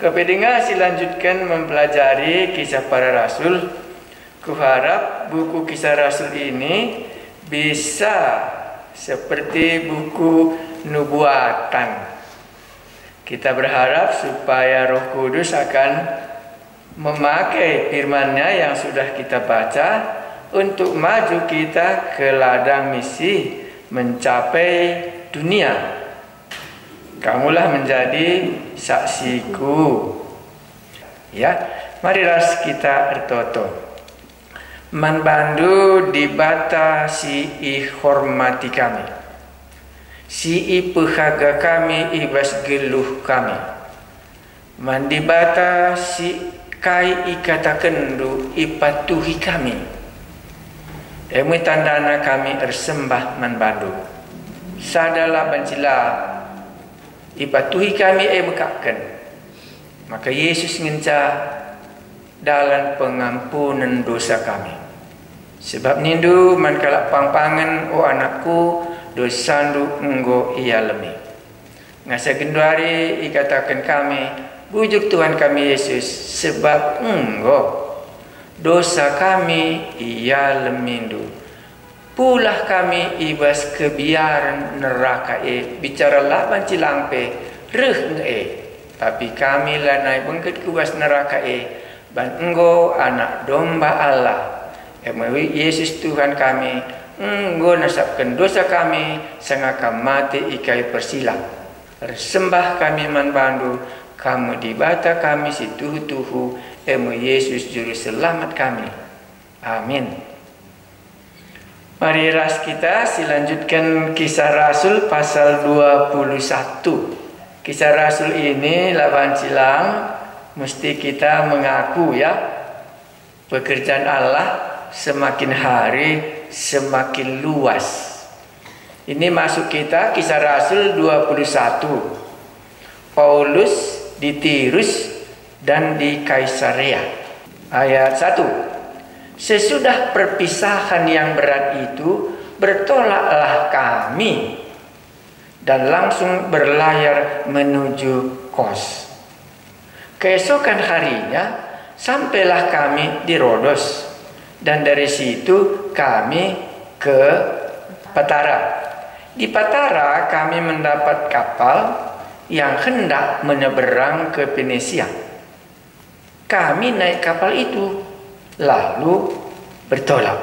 Kepentingan lanjutkan mempelajari kisah para rasul. Kuharap buku kisah rasul ini bisa seperti buku nubuatan. Kita berharap supaya Roh Kudus akan memakai firman-Nya yang sudah kita baca untuk maju kita ke ladang misi mencapai dunia. Kamulah menjadi saksiku. Ya, marilah kita ertoto. Man bandu dibata si hormati kami. Si pehaga kami ibas geluh kami. Man dibata si kai ikata kendu ipatuhi kami. Emi tandana kami ersembah man bandu. Sadalah bancila ipatuhi kami bekakan. Maka Yesus ngenca dalam pengampunan dosa kami. Sebab nindu man kalak pangpangan o anakku dosandu enggo ia lemi. Ngasa genduari ikatakan kami bujuk Tuhan kami Yesus sebab enggo dosa kami ia lemindu. Pulah kami ibas kebiaran neraka bicara laban cilampe reh tapi kami lanai bengket kubas neraka ban enggo anak domba Allah melalui Yesus Tuhan kami enggo nasabkan dosa kami sangaka mati ikai persila sembah kami man bandu kamu dibata kami si tuhu-tuhu Yesus juru selamat kami. Amin. Mari kita silanjutkan kisah Rasul pasal 21. Kisah Rasul ini lawan silang mesti kita mengaku ya pekerjaan Allah semakin hari semakin luas. Ini masuk kita kisah Rasul 21. Paulus di Tirus dan di Kaisarea. Ayat 1. Sesudah perpisahan yang berat itu, bertolaklah kami dan langsung berlayar menuju Kos. Keesokan harinya, sampailah kami di Rodos dan dari situ kami ke Patara. Di Patara kami mendapat kapal yang hendak menyeberang ke Fenisia. Kami naik kapal itu lalu bertolak.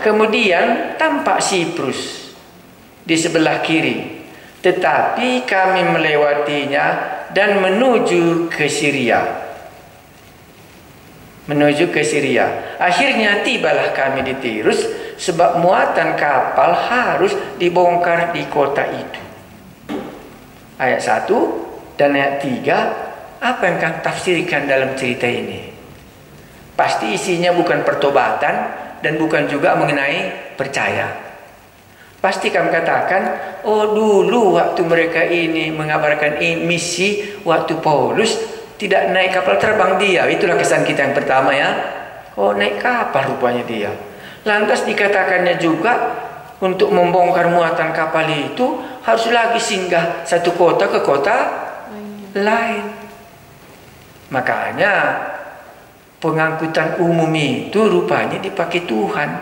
Kemudian tampak Siprus di sebelah kiri, tetapi kami melewatinya dan menuju ke Syria. Akhirnya tibalah kami di Tirus, sebab muatan kapal harus dibongkar di kota itu. Ayat 1 dan ayat 3, apa yang kami tafsirkan dalam cerita ini? Pasti isinya bukan pertobatan dan bukan juga mengenai percaya. Pasti kami katakan, oh dulu waktu mereka ini mengabarkan misi, waktu Paulus tidak naik kapal terbang dia. Itulah kesan kita yang pertama ya. Oh naik kapal rupanya dia. Lantas dikatakannya juga untuk membongkar muatan kapal itu harus lagi singgah satu kota ke kota lain. Makanya pengangkutan umum itu rupanya dipakai Tuhan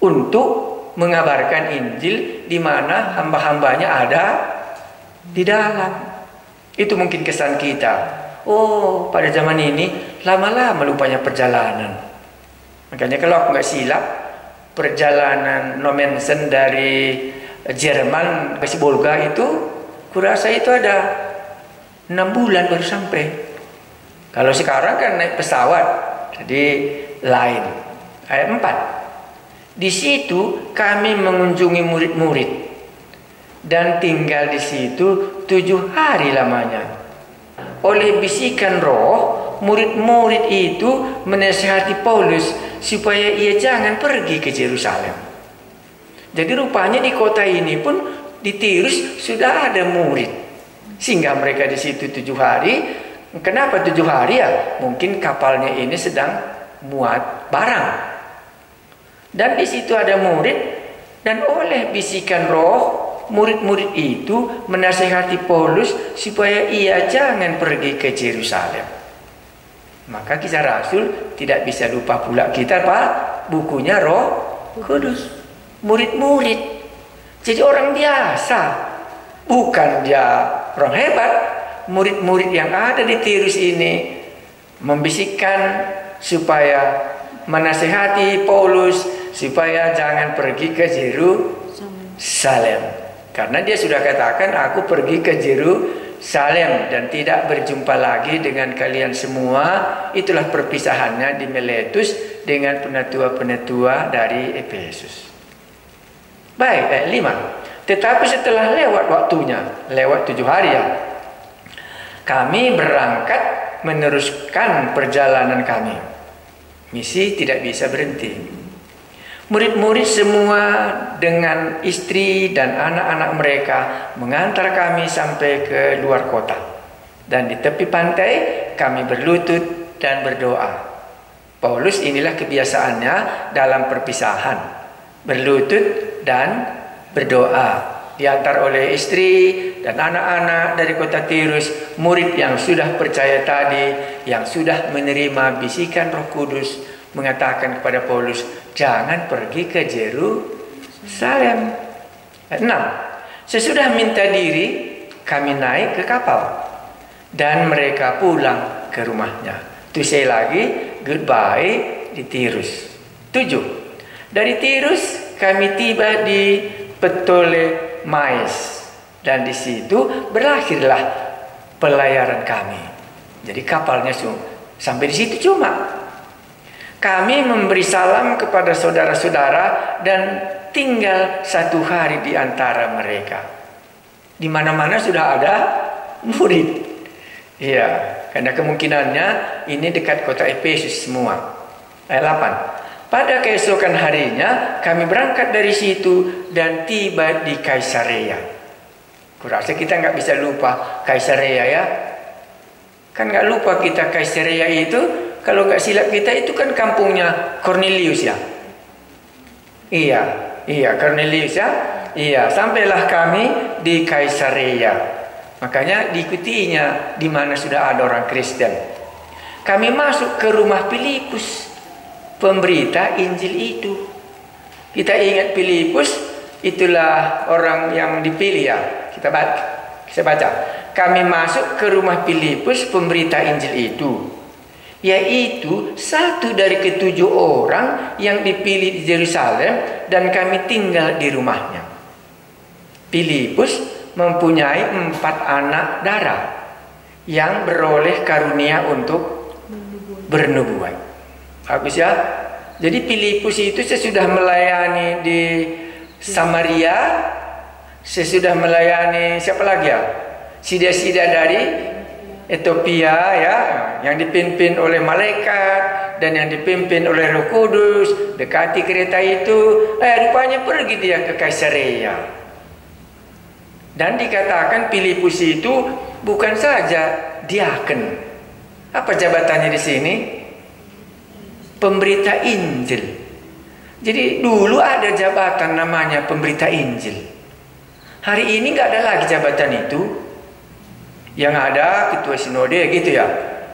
untuk mengabarkan Injil di mana hamba-hambanya ada di dalam. Itu mungkin kesan kita. Oh, pada zaman ini lama-lama lupanya perjalanan. Makanya kalau aku nggak silap, perjalanan Nommensen dari Jerman ke Sibolga itu, kurasa itu ada 6 bulan baru sampai. Kalau sekarang kan naik pesawat, jadi lain. Ayat 4. Di situ kami mengunjungi murid-murid dan tinggal di situ 7 hari lamanya. Oleh bisikan Roh, murid-murid itu menasihati Paulus supaya ia jangan pergi ke Yerusalem. Jadi rupanya di kota ini pun di Tirus sudah ada murid, sehingga mereka di situ 7 hari. Kenapa 7 hari ya? Mungkin kapalnya ini sedang muat barang. Dan di situ ada murid dan oleh bisikan Roh murid-murid itu menasihati Paulus supaya ia jangan pergi ke Yerusalem. Maka Kisah Rasul tidak bisa lupa pula kita, Pak, bukunya Roh Kudus. Murid-murid, jadi orang biasa, bukan dia orang hebat. Murid-murid yang ada di Tirus ini membisikkan supaya menasihati Paulus supaya jangan pergi ke Yerusalem, karena dia sudah katakan, aku pergi ke Yerusalem dan tidak berjumpa lagi dengan kalian semua. Itulah perpisahannya di Miletus dengan penatua-penatua dari Efesus. Baik, ayat 5. Tetapi setelah lewat waktunya, lewat 7 hari ya, kami berangkat meneruskan perjalanan kami. Misi tidak bisa berhenti. Murid-murid semua dengan istri dan anak-anak mereka mengantar kami sampai ke luar kota. Dan di tepi pantai kami berlutut dan berdoa. Paulus inilah kebiasaannya dalam perpisahan, berlutut dan berdoa. Diantar oleh istri dan anak-anak dari kota Tirus, murid yang sudah percaya tadi, yang sudah menerima bisikan Roh Kudus, mengatakan kepada Paulus, jangan pergi ke Yerusalem. 6. Sesudah minta diri, kami naik ke kapal dan mereka pulang ke rumahnya. Itu saya lagi goodbye di Tirus. 7. Dari Tirus kami tiba di Ptolemais dan di situ berakhirlah pelayaran kami. Jadi kapalnya sampai di situ cuma. Kami memberi salam kepada saudara-saudara dan tinggal 1 hari di antara mereka. Di mana-mana sudah ada murid. Iya, karena kemungkinannya ini dekat kota Efesus semua. Ayat 8. Pada keesokan harinya kami berangkat dari situ dan tiba di Kaisarea. Kurasa kita nggak bisa lupa Kaisarea ya. Kan nggak lupa kita Kaisarea itu, kalau nggak silap kita itu kan kampungnya Cornelius ya. Iya Cornelius ya. Iya, sampailah kami di Kaisarea. Makanya diikutinya di mana sudah ada orang Kristen. Kami masuk ke rumah Filipus, pemberita Injil itu. Kita ingat Filipus, itulah orang yang dipilih ya. Kita baca. Kami masuk ke rumah Filipus, pemberita Injil itu, yaitu satu dari ke-7 orang yang dipilih di Yerusalem, dan kami tinggal di rumahnya. Filipus mempunyai 4 anak darah yang beroleh karunia untuk bernubuat. Bagus ya. Jadi Filipus itu sesudah melayani di Samaria, sesudah melayani siapa lagi ya? Sida-sida dari Ethiopia ya, yang dipimpin oleh malaikat dan yang dipimpin oleh Roh Kudus, dekati kereta itu, rupanya pergi dia ke Kaisarea. Dan dikatakan Filipus itu bukan saja diaken. Apa jabatannya di sini? Pemberita Injil. Jadi dulu ada jabatan namanya pemberita Injil. Hari ini nggak ada lagi jabatan itu. Yang ada ketua sinode gitu ya,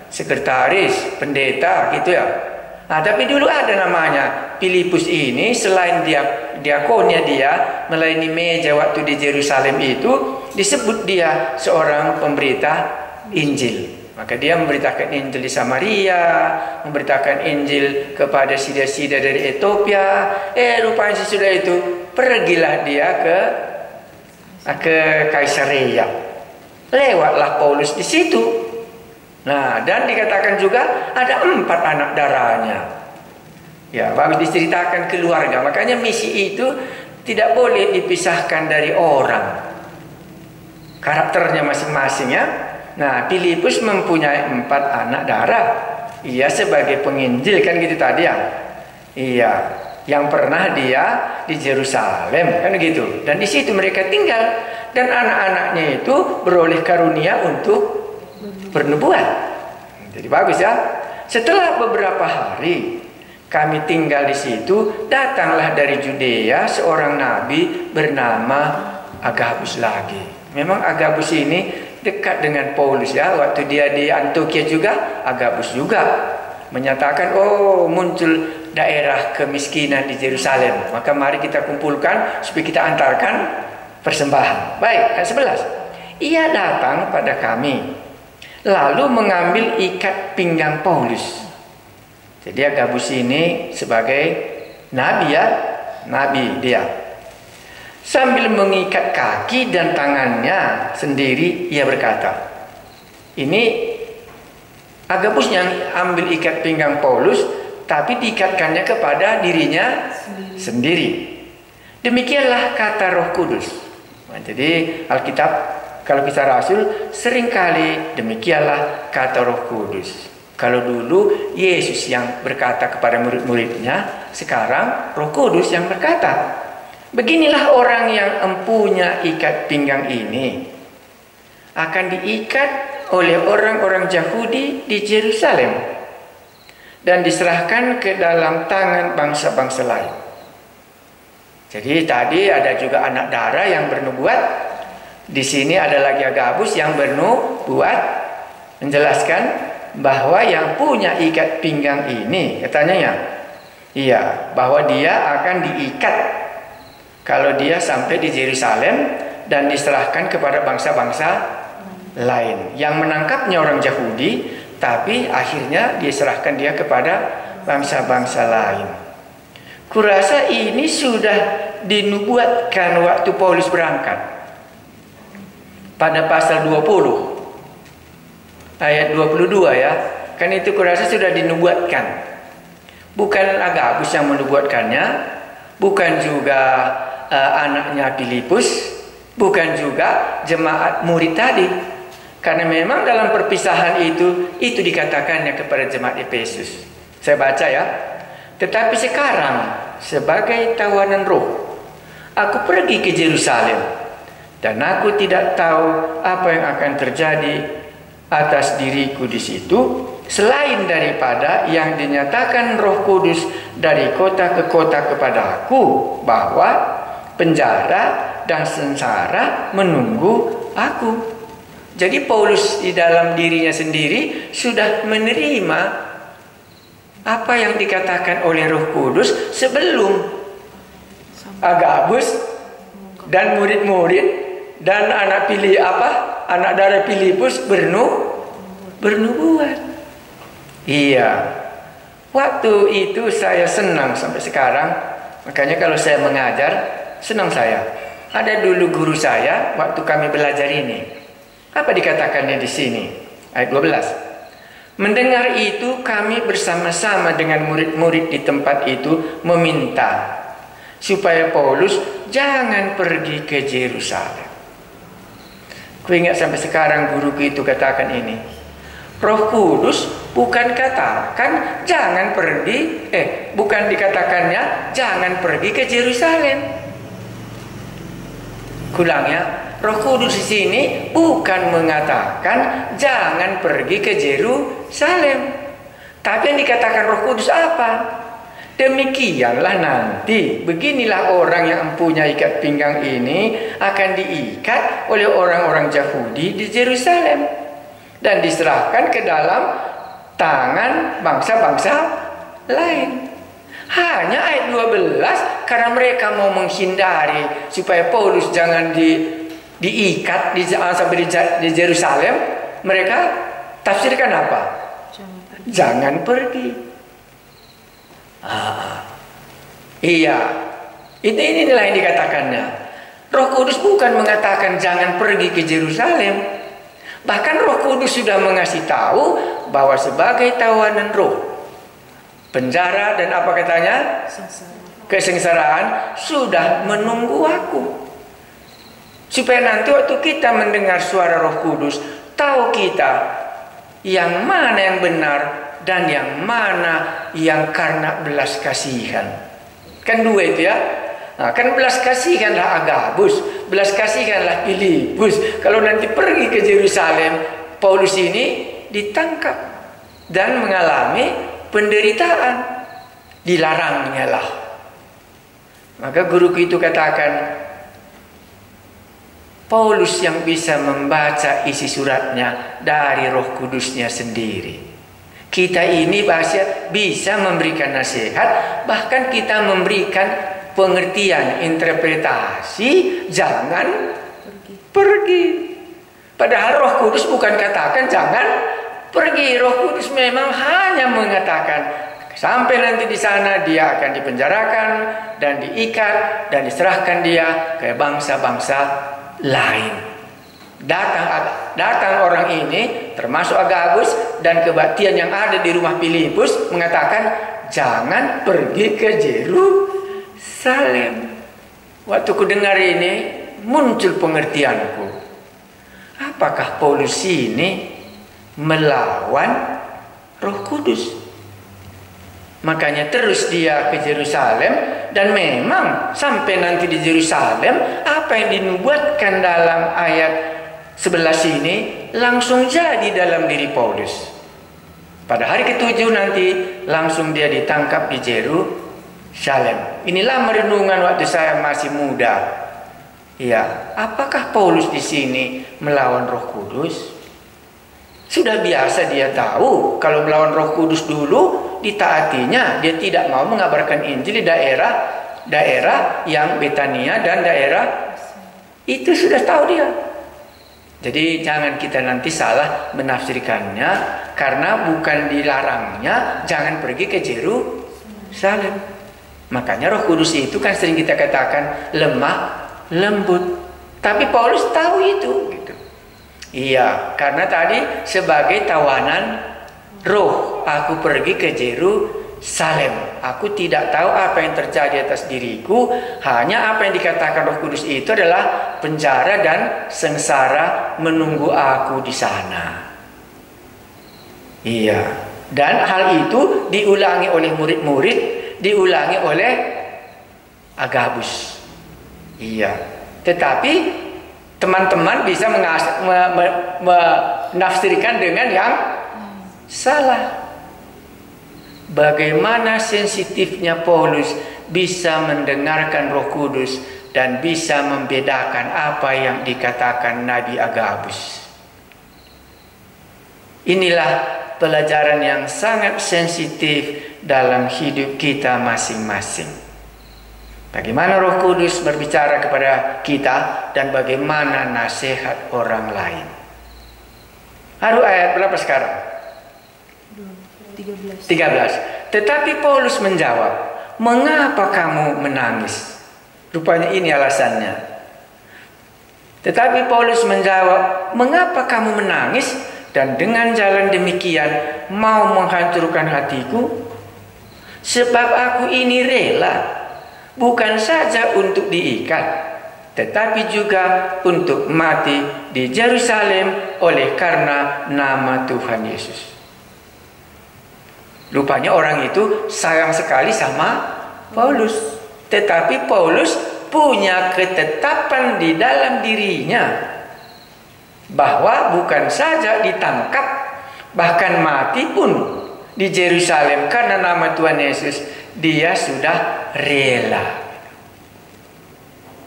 sekretaris, pendeta gitu ya. Nah, tapi dulu ada namanya Filipus ini, selain dia diakonnya dia melayani meja waktu di Yerusalem itu, disebut dia seorang pemberita Injil. Maka dia memberitakan Injil di Samaria, memberitakan Injil kepada sida-sida dari Ethiopia. Rupanya sesudah itu pergilah dia ke Kaisarea. Lewatlah Paulus di situ. Nah, dan dikatakan juga ada 4 anak darahnya. Ya, bagus diceritakan keluarga. Makanya misi itu tidak boleh dipisahkan dari orang. Karakternya masing-masing ya. Nah, Filipus mempunyai 4 anak darah. Ia sebagai penginjil kan gitu tadi ya. Iya, yang pernah dia di Yerusalem kan gitu. Dan di situ mereka tinggal, dan anak-anaknya itu beroleh karunia untuk bernubuat. Jadi bagus ya. Setelah beberapa hari kami tinggal di situ, datanglah dari Judea seorang nabi bernama Agabus lagi. Memang Agabus ini dekat dengan Paulus ya. Waktu dia di Antioquia juga, Agabus juga menyatakan, oh muncul daerah kemiskinan di Yerusalem, maka mari kita kumpulkan supaya kita antarkan persembahan. Baik, ayat 11. Ia datang pada kami, lalu mengambil ikat pinggang Paulus. Jadi Agabus ini sebagai nabi ya, nabi dia. Sambil mengikat kaki dan tangannya sendiri, ia berkata, ini Agabus yang ambil ikat pinggang Paulus, tapi diikatkannya kepada dirinya sendiri. Demikianlah kata Roh Kudus. Nah, jadi Alkitab, kalau kisah Rasul, seringkali demikianlah kata Roh Kudus. Kalau dulu Yesus yang berkata kepada murid-muridnya, sekarang Roh Kudus yang berkata. Beginilah orang yang empunya ikat pinggang ini akan diikat oleh orang-orang Yahudi di Yerusalem dan diserahkan ke dalam tangan bangsa-bangsa lain. Jadi tadi ada juga anak darah yang bernubuat. Di sini ada lagi Agabus yang bernubuat menjelaskan bahwa yang punya ikat pinggang ini, katanya ya, iya, bahwa dia akan diikat kalau dia sampai di Yerusalem dan diserahkan kepada bangsa-bangsa lain. Yang menangkapnya orang Yahudi, tapi akhirnya diserahkan dia kepada bangsa-bangsa lain. Kurasa ini sudah dinubuatkan waktu Paulus berangkat. Pada pasal 20 ayat 22 ya. Kan itu kurasa sudah dinubuatkan. Bukan Agabus yang menubuatkannya, bukan juga anaknya Filipus, bukan juga jemaat murid tadi. Karena memang dalam perpisahan itu dikatakannya kepada jemaat Efesus. Saya baca ya. Tetapi sekarang sebagai tawanan roh, aku pergi ke Yerusalem dan aku tidak tahu apa yang akan terjadi atas diriku di situ selain daripada yang dinyatakan Roh Kudus dari kota ke kota kepada aku, bahwa penjara dan sengsara menunggu aku. Jadi Paulus di dalam dirinya sendiri sudah menerima apa yang dikatakan oleh Roh Kudus sebelum Agabus dan murid-murid dan anak darah Filipus bernubuat. Iya, waktu itu saya senang sampai sekarang. Makanya kalau saya mengajar, senang saya. Ada dulu guru saya waktu kami belajar ini. Apa dikatakannya di sini? Ayat 12. Mendengar itu kami bersama-sama dengan murid-murid di tempat itu meminta supaya Paulus jangan pergi ke Yerusalem. Ku ingat sampai sekarang guruku itu katakan ini. Roh Kudus bukan katakan jangan pergi, bukan dikatakannya jangan pergi ke Yerusalem. Kulangnya, Roh Kudus di sini bukan mengatakan jangan pergi ke Yerusalem. Tapi yang dikatakan Roh Kudus apa? Demikianlah nanti, beginilah orang yang mempunyai ikat pinggang ini akan diikat oleh orang-orang Yahudi di Yerusalem dan diserahkan ke dalam tangan bangsa-bangsa lain. Hanya ayat 12, karena mereka mau menghindari supaya Paulus jangan diikat sampai di Yerusalem, mereka tafsirkan apa? Jangan pergi. Iya, inilah yang dikatakannya. Roh Kudus bukan mengatakan jangan pergi ke Yerusalem. Bahkan Roh Kudus sudah mengasih tahu bahwa sebagai tawanan roh, penjara dan apa katanya? Kesengsaraan sudah menunggu aku. Supaya nanti waktu kita mendengar suara Roh Kudus, tahu kita yang mana yang benar dan yang mana yang karena belas kasihan. Kan dua itu ya. Nah, kan belas kasihanlah Agabus, belas kasihanlah Filipus. Kalau nanti pergi ke Yerusalem, Paulus ini ditangkap dan mengalami penderitaan, dilarangnya lah. Maka guruku itu katakan, Paulus yang bisa membaca isi suratnya dari Roh Kudusnya sendiri. Kita ini bisa memberikan nasihat, bahkan kita memberikan pengertian, interpretasi, jangan pergi. Padahal Roh Kudus bukan katakan jangan pergi. Roh Kudus memang hanya mengatakan sampai nanti di sana dia akan dipenjarakan dan diikat dan diserahkan dia ke bangsa-bangsa lain. Datang orang ini termasuk Agabus dan kebaktian yang ada di rumah Filipus mengatakan jangan pergi ke Yerusalem. Waktu ku dengar ini muncul pengertianku. Apakah Paulus ini melawan Roh Kudus? Makanya terus dia ke Yerusalem, dan memang sampai nanti di Yerusalem apa yang dinubuatkan dalam ayat 11 ini langsung jadi dalam diri Paulus. Pada hari ke-7 nanti langsung dia ditangkap di Yerusalem. Inilah merenungan waktu saya masih muda. Ya, apakah Paulus di sini melawan Roh Kudus? Sudah biasa dia tahu kalau melawan Roh Kudus dulu ditaatinya, dia tidak mau mengabarkan Injil di daerah yang Betania dan daerah itu sudah tahu dia. Jadi jangan kita nanti salah menafsirkannya, karena bukan dilarangnya jangan pergi ke Yerusalem. Makanya Roh Kudus itu kan sering kita katakan lemah lembut, tapi Paulus tahu itu gitu. Iya, karena tadi sebagai tawanan roh aku pergi ke Yerusalem. Aku tidak tahu apa yang terjadi atas diriku, hanya apa yang dikatakan Roh Kudus itu adalah penjara dan sengsara menunggu aku di sana. Iya, dan hal itu diulangi oleh murid-murid, diulangi oleh Agabus. Iya, tetapi teman-teman bisa menafsirkan dengan yang salah. Bagaimana sensitifnya Paulus bisa mendengarkan Roh Kudus dan bisa membedakan apa yang dikatakan Nabi Agabus. Inilah pelajaran yang sangat sensitif dalam hidup kita masing-masing. Bagaimana Roh Kudus berbicara kepada kita dan bagaimana nasihat orang lain. Haru ayat berapa sekarang? 13. Tetapi Paulus menjawab, mengapa kamu menangis? Rupanya ini alasannya. Tetapi Paulus menjawab, mengapa kamu menangis dan dengan jalan demikian mau menghancurkan hatiku? Sebab aku ini rela bukan saja untuk diikat, tetapi juga untuk mati di Yerusalem oleh karena nama Tuhan Yesus. Rupanya orang itu sayang sekali sama Paulus, tetapi Paulus punya ketetapan di dalam dirinya bahwa bukan saja ditangkap, bahkan mati pun di Yerusalem karena nama Tuhan Yesus, dia sudah rela.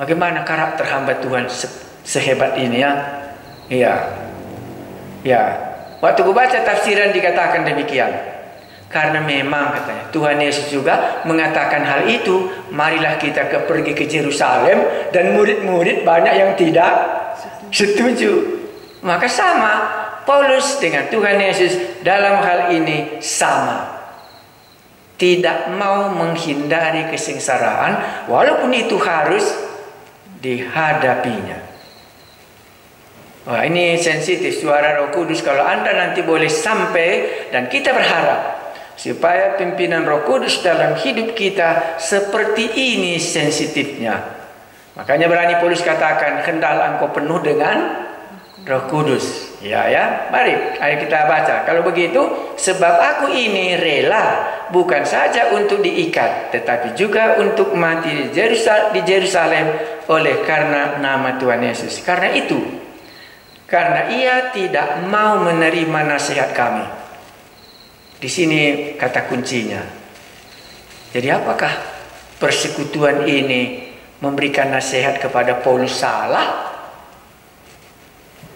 Bagaimana karakter hamba Tuhan sehebat ini ya? Ya. Waktu ku baca tafsiran dikatakan demikian. Karena memang katanya Tuhan Yesus juga mengatakan hal itu. Marilah kita pergi ke Yerusalem, dan murid-murid banyak yang tidak setuju. Maka sama Paulus dengan Tuhan Yesus dalam hal ini sama. Tidak mau menghindari kesengsaraan walaupun itu harus dihadapinya. Wah, ini sensitif suara Roh Kudus. Kalau Anda nanti boleh sampai, dan kita berharap supaya pimpinan Roh Kudus dalam hidup kita seperti ini sensitifnya. Makanya berani Paulus katakan, hendaklah engkau penuh dengan Roh Kudus. Ya, mari ayo kita baca. Kalau begitu, sebab aku ini rela bukan saja untuk diikat, tetapi juga untuk mati di Yerusalem oleh karena nama Tuhan Yesus. Karena itu, karena ia tidak mau menerima nasihat kami. Di sini kata kuncinya. Jadi apakah persekutuan ini memberikan nasihat kepada Paulus salah?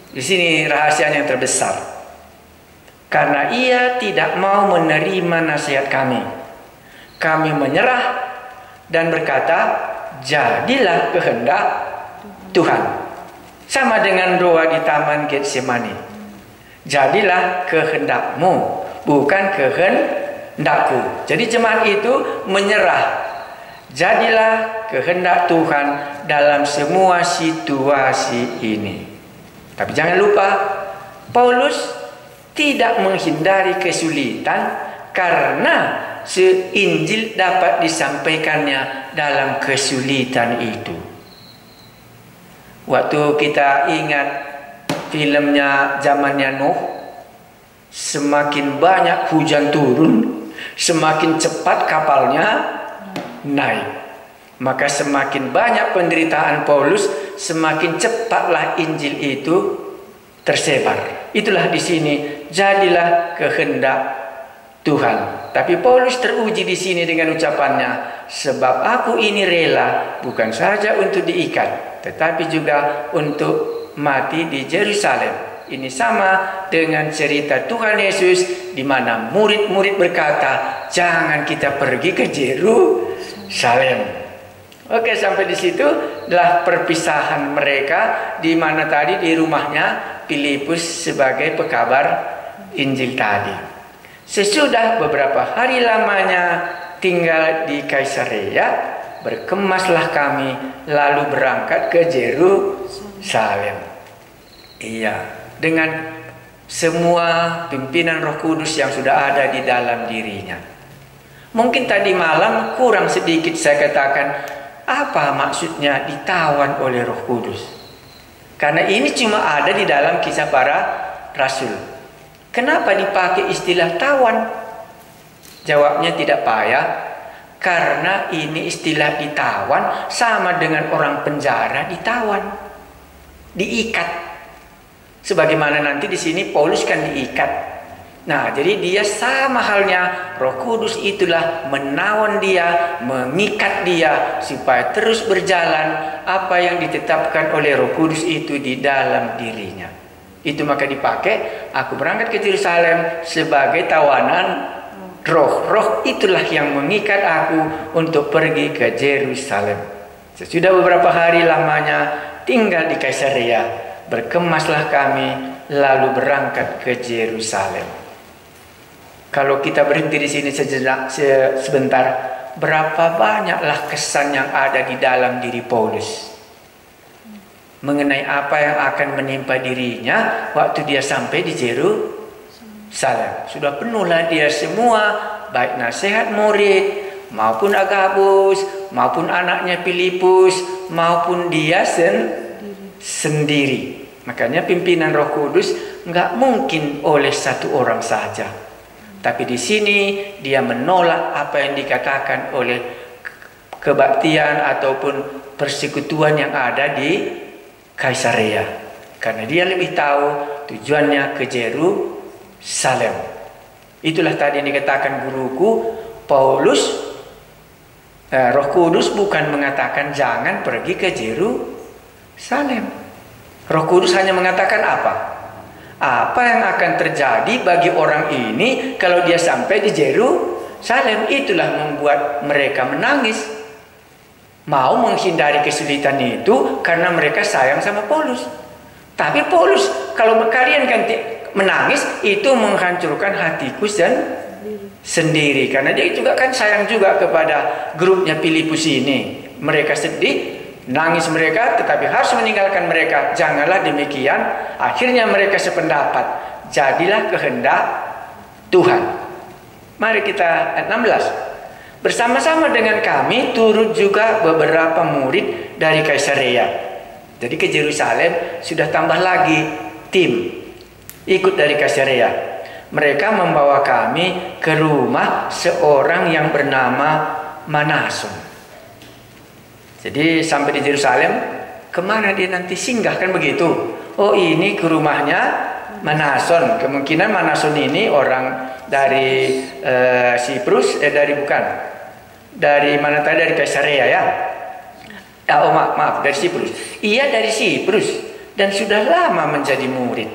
Di sini rahasia yang terbesar. Karena ia tidak mau menerima nasihat kami. Kami menyerah dan berkata, jadilah kehendak Tuhan. Sama dengan doa di Taman Getsemani. Jadilah kehendakmu, bukan kehendakku. Jadi jemaat itu menyerah. Jadilah kehendak Tuhan dalam semua situasi ini. Tapi jangan lupa, Paulus tidak menghindari kesulitan karena Injil dapat disampaikannya dalam kesulitan itu. Waktu kita ingat filmnya zamannya Nuh, semakin banyak hujan turun, semakin cepat kapalnya naik. Maka semakin banyak penderitaan Paulus, semakin cepatlah Injil itu tersebar. Itulah di sini, jadilah kehendak Tuhan. Tapi Paulus teruji di sini dengan ucapannya, sebab aku ini rela bukan saja untuk diikat, tetapi juga untuk mati di Yerusalem. Ini sama dengan cerita Tuhan Yesus di mana murid-murid berkata, jangan kita pergi ke Yerusalem. Oke, sampai di situ adalah perpisahan mereka di mana tadi di rumahnya Filipus sebagai pekabar Injil tadi. Sesudah beberapa hari lamanya tinggal di Kaisarea, berkemaslah kami lalu berangkat ke Yerusalem. Iya, dengan semua pimpinan Roh Kudus yang sudah ada di dalam dirinya. Mungkin tadi malam kurang sedikit saya katakan apa maksudnya ditawan oleh Roh Kudus. Karena ini cuma ada di dalam Kisah Para Rasul. Kenapa dipakai istilah tawan? Jawabnya tidak payah. Karena ini istilah ditawan sama dengan orang penjara ditawan, diikat. Sebagaimana nanti di sini Paulus kan diikat. Nah, jadi dia sama halnya Roh Kudus itulah menawan dia, mengikat dia supaya terus berjalan apa yang ditetapkan oleh Roh Kudus itu di dalam dirinya. Itu maka dipakai, aku berangkat ke Yerusalem sebagai tawanan roh. Roh itulah yang mengikat aku untuk pergi ke Yerusalem. Sesudah beberapa hari lamanya tinggal di Kaisarea, berkemaslah kami lalu berangkat ke Yerusalem. Kalau kita berhenti di sini sebentar, berapa banyaklah kesan yang ada di dalam diri Paulus mengenai apa yang akan menimpa dirinya waktu dia sampai di Yerusalem. Sudah penuhlah dia semua, baik nasihat murid maupun Agabus, maupun anaknya Filipus, maupun dia sendiri. Makanya pimpinan Roh Kudus nggak mungkin oleh satu orang saja. Tapi di sini dia menolak apa yang dikatakan oleh kebaktian ataupun persekutuan yang ada di Kaisarea. Karena dia lebih tahu tujuannya ke Yerusalem. Itulah tadi yang dikatakan guruku, Paulus, Roh Kudus bukan mengatakan jangan pergi ke Yerusalem. Roh Kudus hanya mengatakan apa? Apa yang akan terjadi bagi orang ini kalau dia sampai di Yerusalem? Itulah membuat mereka menangis. Mau menghindari kesulitan itu karena mereka sayang sama Paulus. Tapi Paulus, kalau kalian menangis, itu menghancurkan hatiku sendiri. Karena dia juga kan sayang juga kepada grupnya Filipus ini. Mereka sedih, nangis mereka, tetapi harus meninggalkan mereka. Janganlah demikian. Akhirnya mereka sependapat. Jadilah kehendak Tuhan. Mari kita ayat 16. Bersama-sama dengan kami turut juga beberapa murid dari Kaisarea. Jadi ke Yerusalem sudah tambah lagi tim ikut dari Kaisarea. Mereka membawa kami ke rumah seorang yang bernama Manason. Jadi sampai di Yerusalem, kemana dia nanti singgah kan begitu? Oh, ini ke rumahnya Manason. Kemungkinan Manason ini orang dari Siprus, dari mana tadi, dari Kaisarea ya? Oh maaf, dari Siprus. Ia dari Siprus. dan sudah lama menjadi murid.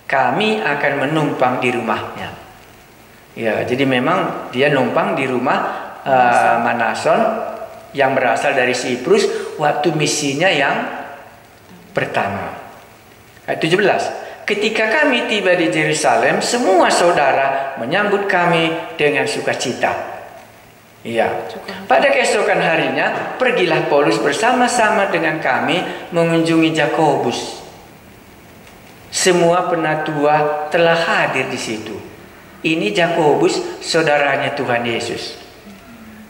Kami akan menumpang di rumahnya. Ya, jadi memang dia numpang di rumah Manason yang berasal dari Siprus waktu misinya yang pertama. Ayat 17. Ketika kami tiba di Yerusalem, semua saudara menyambut kami dengan sukacita. Iya. Pada keesokan harinya, pergilah Paulus bersama-sama dengan kami mengunjungi Yakobus. Semua penatua telah hadir di situ. Ini Yakobus, saudaranya Tuhan Yesus.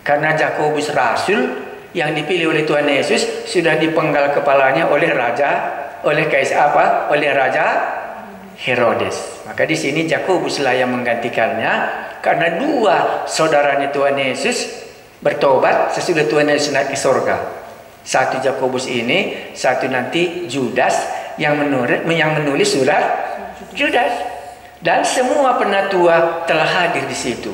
Karena Yakobus rasul yang dipilih oleh Tuhan Yesus sudah dipenggal kepalanya oleh Raja Herodes. Maka di sini Yakobuslah yang menggantikannya karena dua saudaranya Tuhan Yesus bertobat sesudah Tuhan Yesus naik ke surga. Satu Yakobus ini, satu nanti Judas yang menulis surat Judas. Dan semua penatua telah hadir di situ.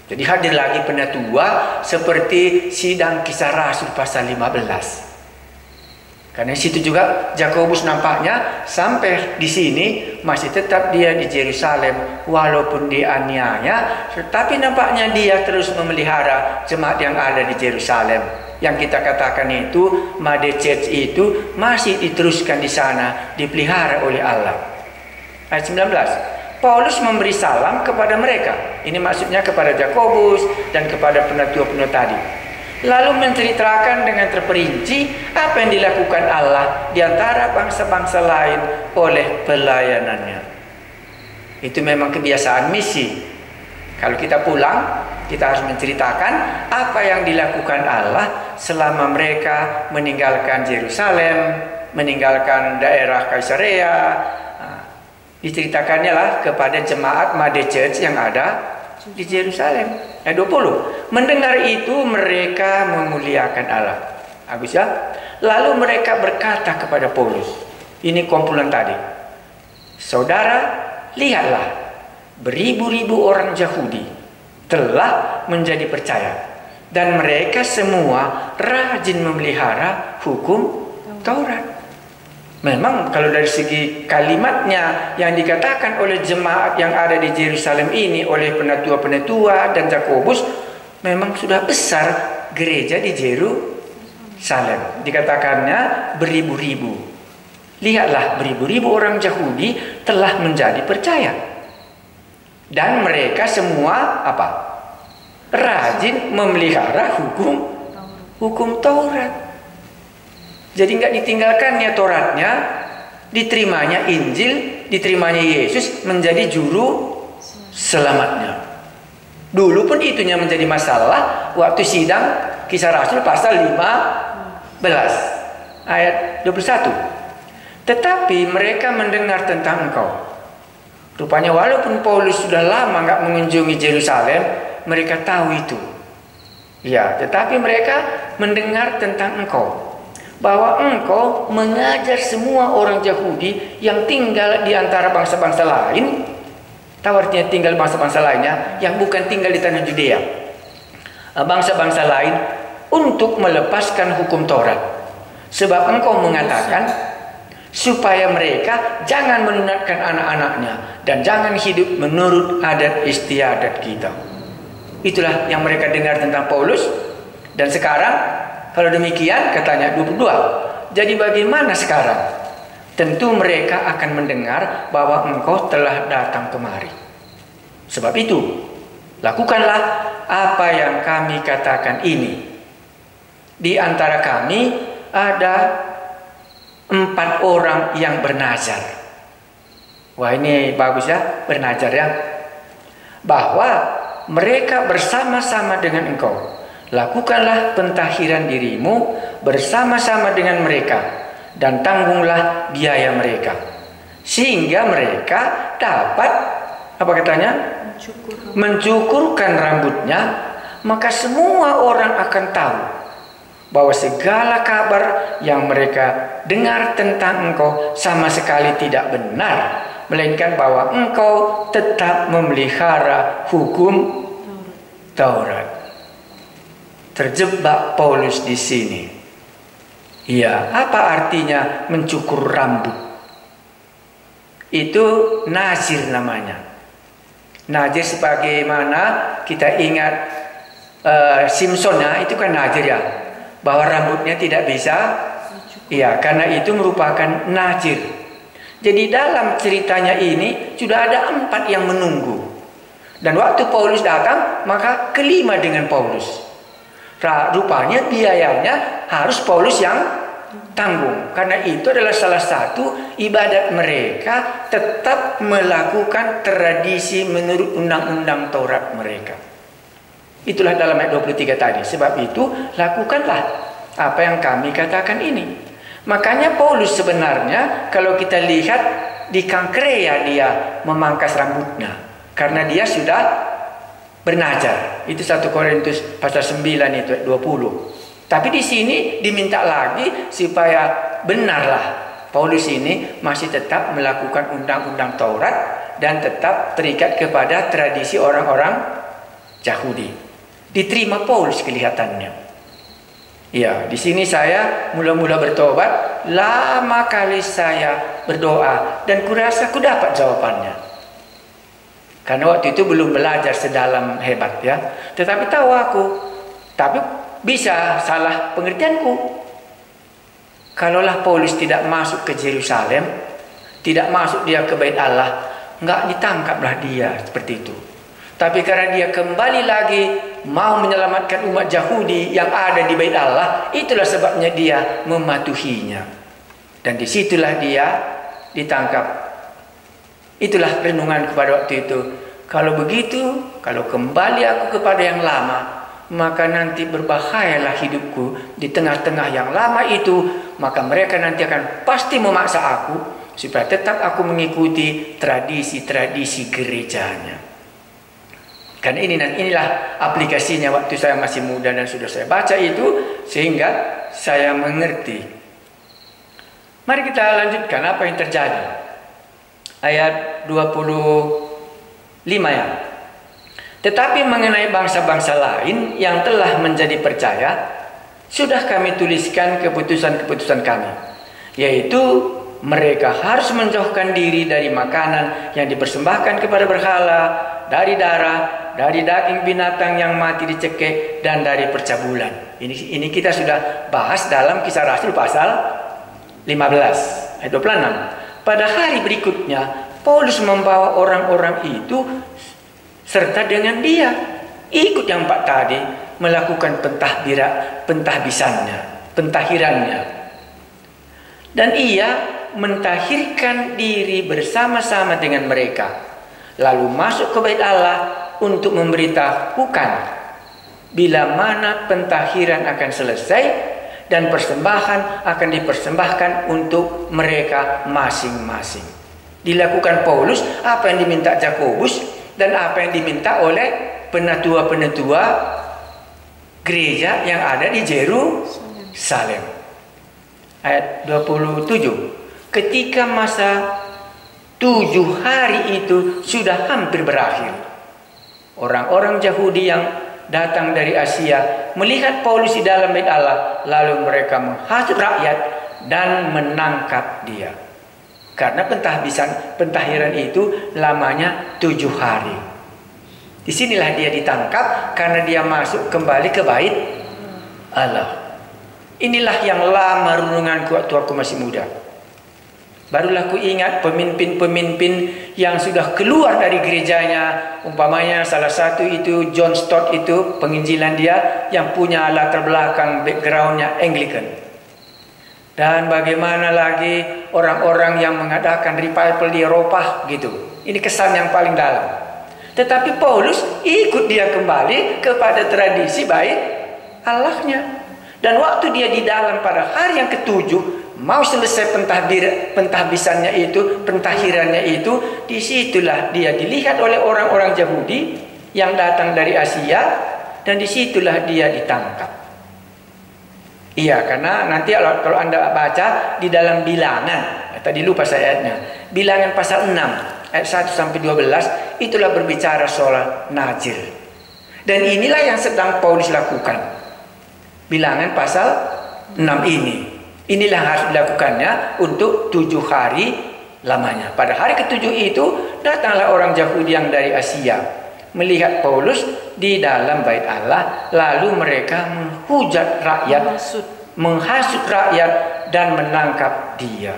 Jadi hadir lagi penatua seperti sidang Kisah Rasul pasal 15. Karena situ juga Yakobus nampaknya sampai di sini masih tetap dia di Yerusalem walaupun dianiaya, tetapi nampaknya dia terus memelihara jemaat yang ada di Yerusalem. Yang kita katakan itu Mother Church itu masih diteruskan di sana, dipelihara oleh Allah. Ayat 19. Paulus memberi salam kepada mereka. Ini maksudnya kepada Yakobus dan kepada penatua-penatua tadi. Lalu menceritakan dengan terperinci apa yang dilakukan Allah di antara bangsa-bangsa lain oleh pelayanannya. Itu memang kebiasaan misi. Kalau kita pulang, kita harus menceritakan apa yang dilakukan Allah selama mereka meninggalkan Yerusalem, meninggalkan daerah Kaisarea. Diceritakannya lah kepada jemaat Mother Church yang ada di Yerusalem. Ayat 20. Mendengar itu mereka memuliakan Allah. Bagus ya. Lalu mereka berkata kepada Paulus. Ini kumpulan tadi. Saudara, lihatlah. Beribu-ribu orang Yahudi telah menjadi percaya. Dan mereka semua rajin memelihara hukum Taurat. Memang kalau dari segi kalimatnya yang dikatakan oleh jemaat yang ada di Yerusalem ini oleh penatua-penatua dan Yakobus, memang sudah besar gereja di Yerusalem. Dikatakannya beribu-ribu. Lihatlah, beribu-ribu orang Yahudi telah menjadi percaya. Dan mereka semua apa? Rajin memelihara hukum Taurat. Jadi nggak ditinggalkannya Tauratnya, diterimanya Injil, diterimanya Yesus menjadi juru selamatnya. Dulu pun itunya menjadi masalah waktu sidang Kisah Rasul pasal 15 ayat 21. Tetapi mereka mendengar tentang engkau. Rupanya walaupun Paulus sudah lama nggak mengunjungi Yerusalem, mereka tahu itu. Ya, tetapi mereka mendengar tentang engkau. Bahwa engkau mengajar semua orang Yahudi yang tinggal di antara bangsa-bangsa lain. Tahu artinya tinggal bangsa-bangsa lainnya yang bukan tinggal di tanah Judea. Bangsa-bangsa lain untuk melepaskan hukum Taurat. Sebab engkau mengatakan supaya mereka jangan menunatkan anak-anaknya dan jangan hidup menurut adat istiadat kita. Itulah yang mereka dengar tentang Paulus. Dan sekarang kalau demikian katanya 22. Jadi bagaimana sekarang? Tentu mereka akan mendengar bahwa engkau telah datang kemari. Sebab itu, lakukanlah apa yang kami katakan ini. Di antara kami ada 4 orang yang bernazar. Wah, ini bagus ya, bernazar ya. Bahwa mereka bersama-sama dengan engkau. Lakukanlah pentahiran dirimu bersama-sama dengan mereka dan tanggunglah biaya mereka sehingga mereka dapat apa katanya mencukurkan rambutnya, maka semua orang akan tahu bahwa segala kabar yang mereka dengar tentang engkau sama sekali tidak benar, melainkan bahwa engkau tetap memelihara hukum Taurat. Terjebak Paulus di sini. Iya, apa artinya mencukur rambut? Itu nazir namanya. Nazir sebagaimana kita ingat Simpson ya, itu kan nazir ya, bahwa rambutnya tidak bisa, iya, karena itu merupakan nazir. Jadi dalam ceritanya ini sudah ada 4 yang menunggu. Dan waktu Paulus datang, maka kelima dengan Paulus. Rupanya biayanya harus Paulus yang tanggung. Karena itu adalah salah satu ibadat mereka tetap melakukan tradisi menurut undang-undang Taurat mereka. Itulah dalam ayat 23 tadi. Sebab itu lakukanlah apa yang kami katakan ini. Makanya Paulus sebenarnya kalau kita lihat di Kangkrea dia memangkas rambutnya. Karena dia sudah bernazar. Itu 1 Korintus pasal 9 itu ayat 20. Tapi di sini diminta lagi supaya benarlah Paulus ini masih tetap melakukan undang-undang Taurat dan tetap terikat kepada tradisi orang-orang Yahudi. Diterima Paulus kelihatannya. Ya, di sini saya mula-mula bertobat, lama kali saya berdoa dan kurasa ku dapat jawabannya. Karena waktu itu belum belajar sedalam hebat ya. Tetapi tahu aku, tapi bisa salah pengertianku. Kalaulah Paulus tidak masuk ke Yerusalem, tidak masuk dia ke Bait Allah, enggak ditangkaplah dia seperti itu. Tapi karena dia kembali lagi mau menyelamatkan umat Yahudi yang ada di Bait Allah, itulah sebabnya dia mematuhinya. Dan disitulah dia ditangkap. Itulah renungan kepada waktu itu. Kalau begitu, kalau kembali aku kepada yang lama, maka nanti berbahayalah hidupku di tengah-tengah yang lama itu. Maka mereka nanti akan pasti memaksa aku supaya tetap aku mengikuti tradisi-tradisi gerejanya. Karena inilah aplikasinya waktu saya masih muda dan sudah saya baca itu sehingga saya mengerti. Mari kita lanjutkan apa yang terjadi. Ayat 25 ya. Tetapi mengenai bangsa-bangsa lain yang telah menjadi percaya, sudah kami tuliskan keputusan-keputusan kami, yaitu mereka harus menjauhkan diri dari makanan yang dipersembahkan kepada berhala, dari darah, dari daging binatang yang mati dicekik, dan dari percabulan. Ini kita sudah bahas dalam Kisah Rasul pasal 15 ayat 26. Pada hari berikutnya Paulus membawa orang-orang itu serta dengan dia ikut yang 4 tadi melakukan pentahirannya. Dan ia mentahirkan diri bersama-sama dengan mereka, lalu masuk ke Bait Allah untuk memberitahukan bila mana pentahiran akan selesai dan persembahan akan dipersembahkan untuk mereka masing-masing. Dilakukan Paulus apa yang diminta Jakobus dan apa yang diminta oleh penatua-penatua gereja yang ada di Yerusalem. Ayat 27. Ketika masa 7 hari itu sudah hampir berakhir, orang-orang Yahudi yang datang dari Asia melihat Paulus di dalam Bait Allah, lalu mereka menghasut rakyat dan menangkap dia. Karena pentahiran itu lamanya 7 hari. Disinilah dia ditangkap karena dia masuk kembali ke Bait Allah. Inilah yang lama renunganku waktu aku masih muda. Barulah ku ingat pemimpin-pemimpin yang sudah keluar dari gerejanya. Umpamanya salah satu itu John Stott, itu penginjilan dia yang punya latar belakang backgroundnya Anglican. Dan bagaimana lagi orang-orang yang mengadakan revival di Eropa gitu. Ini kesan yang paling dalam. Tetapi Paulus ikut dia kembali kepada tradisi Bait Allahnya. Dan waktu dia di dalam pada hari yang ke-7 mau selesai pentahbisannya itu, pentahirannya itu, disitulah dia dilihat oleh orang-orang Yahudi yang datang dari Asia, dan disitulah dia ditangkap. Iya, karena nanti kalau Anda baca di dalam Bilangan, tadi lupa saya ayatnya, Bilangan pasal 6 ayat 1 sampai 12, itulah berbicara soal Nazir. Dan inilah yang sedang Paulus lakukan. Bilangan pasal 6 ini. Inilah harus dilakukannya untuk 7 hari lamanya. Pada hari ke-7 itu datanglah orang Yahudi yang dari Asia melihat Paulus di dalam bait Allah, lalu mereka menghujat rakyat, menghasut rakyat dan menangkap dia.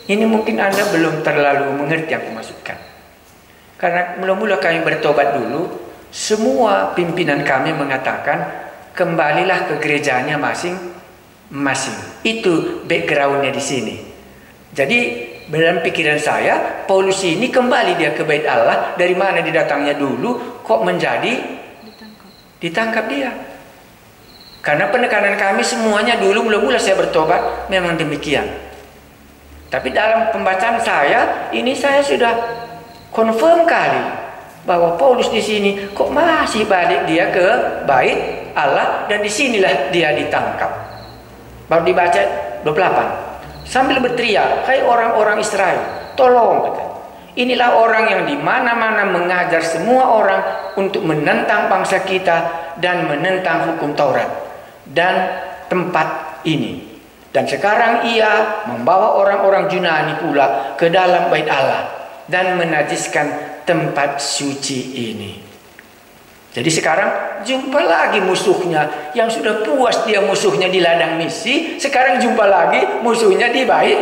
Ini mungkin Anda belum terlalu mengerti yang aku maksudkan. Karena mula-mula kami bertobat dulu, semua pimpinan kami mengatakan kembalilah ke gerejanya masing-masing. Itu backgroundnya di sini. Jadi dalam pikiran saya, Paulus ini kembali dia ke bait Allah. Dari mana didatangnya dulu, kok menjadi ditangkap dia? Karena penekanan kami semuanya dulu mula-mula saya bertobat memang demikian. Tapi dalam pembacaan saya, ini saya sudah confirm kali bahwa Paulus di sini kok masih balik dia ke bait Allah, dan disinilah dia ditangkap. Baru dibaca 28 sambil berteriak, hai orang-orang Israel, tolong, kata. Inilah orang yang di mana-mana mengajar semua orang untuk menentang bangsa kita dan menentang hukum Taurat dan tempat ini. Dan sekarang ia membawa orang-orang Yunani pula ke dalam bait Allah dan menajiskan tempat suci ini. Jadi sekarang jumpa lagi musuhnya yang sudah puas dia musuhnya di ladang misi, sekarang jumpa lagi musuhnya di bait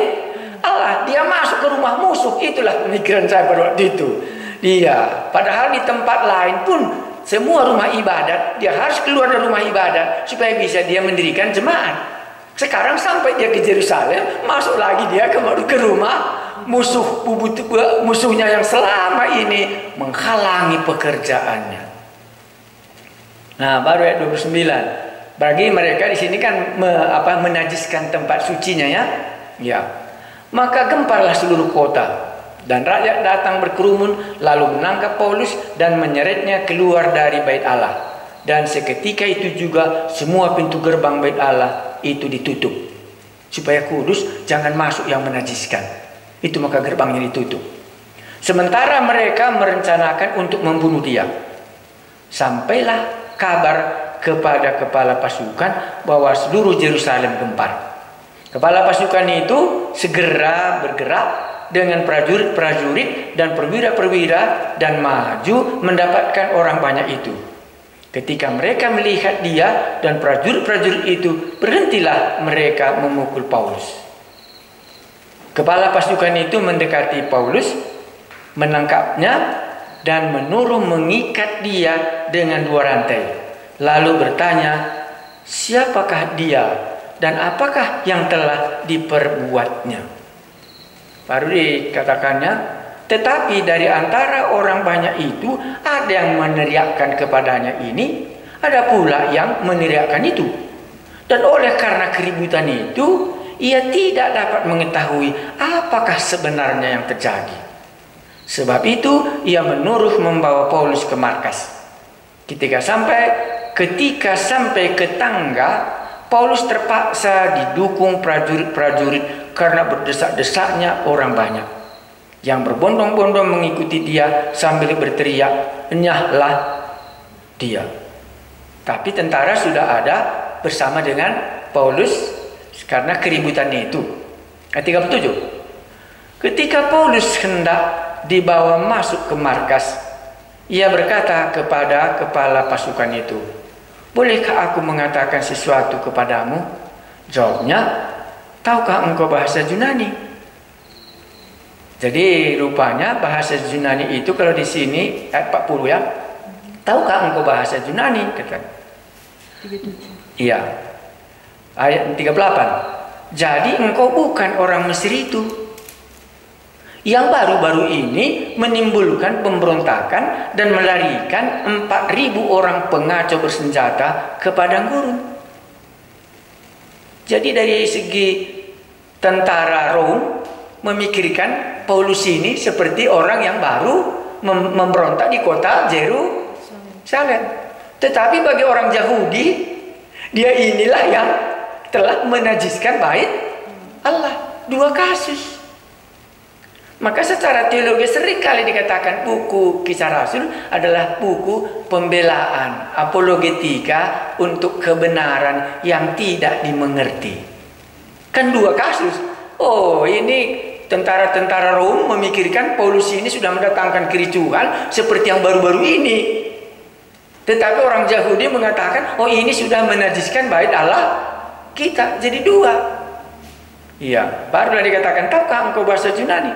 Allah. Dia masuk ke rumah musuh. Itulah pemikiran saya pada waktu itu. Dia padahal di tempat lain pun semua rumah ibadat, dia harus keluar dari rumah ibadat supaya bisa dia mendirikan jemaat. Sekarang sampai dia ke Yerusalem, masuk lagi dia ke rumah musuhnya yang selama ini menghalangi pekerjaannya. Nah, baru ayat 29. Bagi mereka di sini kan menajiskan tempat sucinya ya. Ya. Maka gemparlah seluruh kota dan rakyat datang berkerumun lalu menangkap Paulus dan menyeretnya keluar dari bait Allah. Dan seketika itu juga semua pintu gerbang bait Allah itu ditutup supaya kudus, jangan masuk yang menajiskan. Itu maka gerbangnya ditutup. Sementara mereka merencanakan untuk membunuh dia. Sampailah kabar kepada kepala pasukan bahwa seluruh Yerusalem gempar. Kepala pasukan itu segera bergerak dengan prajurit-prajurit dan perwira-perwira dan maju mendapatkan orang banyak itu. Ketika mereka melihat dia dan prajurit-prajurit itu, berhentilah mereka memukul Paulus. Kepala pasukan itu mendekati Paulus, menangkapnya dan menyuruh mengikat dia dengan 2 rantai. Lalu bertanya, siapakah dia dan apakah yang telah diperbuatnya? Baru dikatakannya, tetapi dari antara orang banyak itu ada yang meneriakkan kepadanya ini, ada pula yang meneriakkan itu. Dan oleh karena keributan itu, ia tidak dapat mengetahui apakah sebenarnya yang terjadi. Sebab itu ia menyuruh membawa Paulus ke markas. Ketika sampai ke tangga, Paulus terpaksa didukung prajurit-prajurit karena berdesak-desaknya orang banyak yang berbondong-bondong mengikuti dia sambil berteriak, enyahlah dia. Tapi tentara sudah ada bersama dengan Paulus karena keributannya itu. Ayat 37. Ketika Paulus hendak dibawa masuk ke markas, ia berkata kepada kepala pasukan itu, bolehkah aku mengatakan sesuatu kepadamu? Jawabnya, tahukah engkau bahasa Yunani? Jadi rupanya bahasa Yunani itu kalau di sini ayat 40 ya. Tahukah engkau bahasa Yunani? Kata. Iya. Ayat 38. Jadi engkau bukan orang Mesir itu yang baru-baru ini menimbulkan pemberontakan dan melarikan 4.000 orang pengacau bersenjata ke padang gurun. Jadi dari segi tentara Rom memikirkan Paulus ini seperti orang yang baru memberontak di kota Yerusalem. Tetapi bagi orang Yahudi, dia inilah yang telah menajiskan bait Allah. 2 kasus. Maka secara teologi seringkali dikatakan buku Kisah Rasul adalah buku pembelaan, apologetika untuk kebenaran yang tidak dimengerti. Kan dua kasus. Oh, ini tentara-tentara Rom memikirkan Paulus ini sudah mendatangkan kericuhan seperti yang baru-baru ini. Tetapi orang Yahudi mengatakan, oh ini sudah menajiskan bait Allah kita. Jadi dua. Iya, barulah dikatakan, tahukah engkau bahasa Yunani?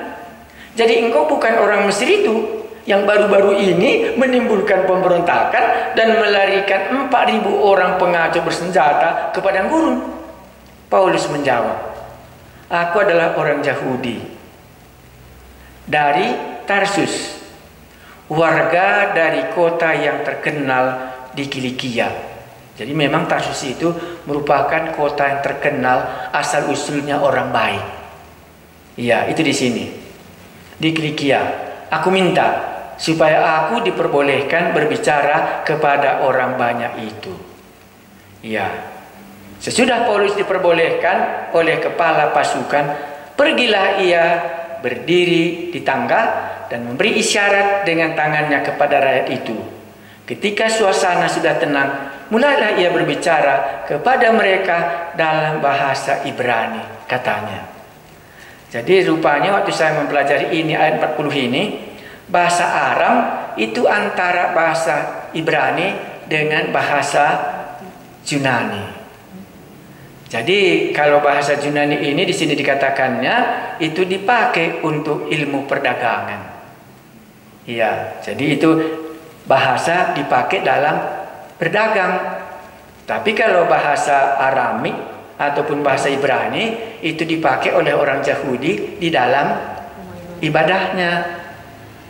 Jadi engkau bukan orang Mesir itu yang baru-baru ini menimbulkan pemberontakan dan melarikan 4.000 orang pengacau bersenjata ke padang gurun. Paulus menjawab, aku adalah orang Yahudi dari Tarsus, warga dari kota yang terkenal di Kilikia. Jadi memang Tarsus itu merupakan kota yang terkenal, asal usulnya orang baik. Iya, itu di sini. Di Kilikia. Aku minta supaya aku diperbolehkan berbicara kepada orang banyak itu. Iya. Sesudah Paulus diperbolehkan oleh kepala pasukan, pergilah ia berdiri di tangga dan memberi isyarat dengan tangannya kepada rakyat itu. Ketika suasana sudah tenang, mulailah ia berbicara kepada mereka dalam bahasa Ibrani, katanya. Jadi rupanya waktu saya mempelajari ini ayat 40 ini, bahasa Aram itu antara bahasa Ibrani dengan bahasa Yunani. Jadi kalau bahasa Yunani ini di sini dikatakannya itu dipakai untuk ilmu perdagangan. Iya, jadi itu bahasa dipakai dalam berdagang. Tapi kalau bahasa Aramik ataupun bahasa Ibrani itu dipakai oleh orang Yahudi di dalam ibadahnya.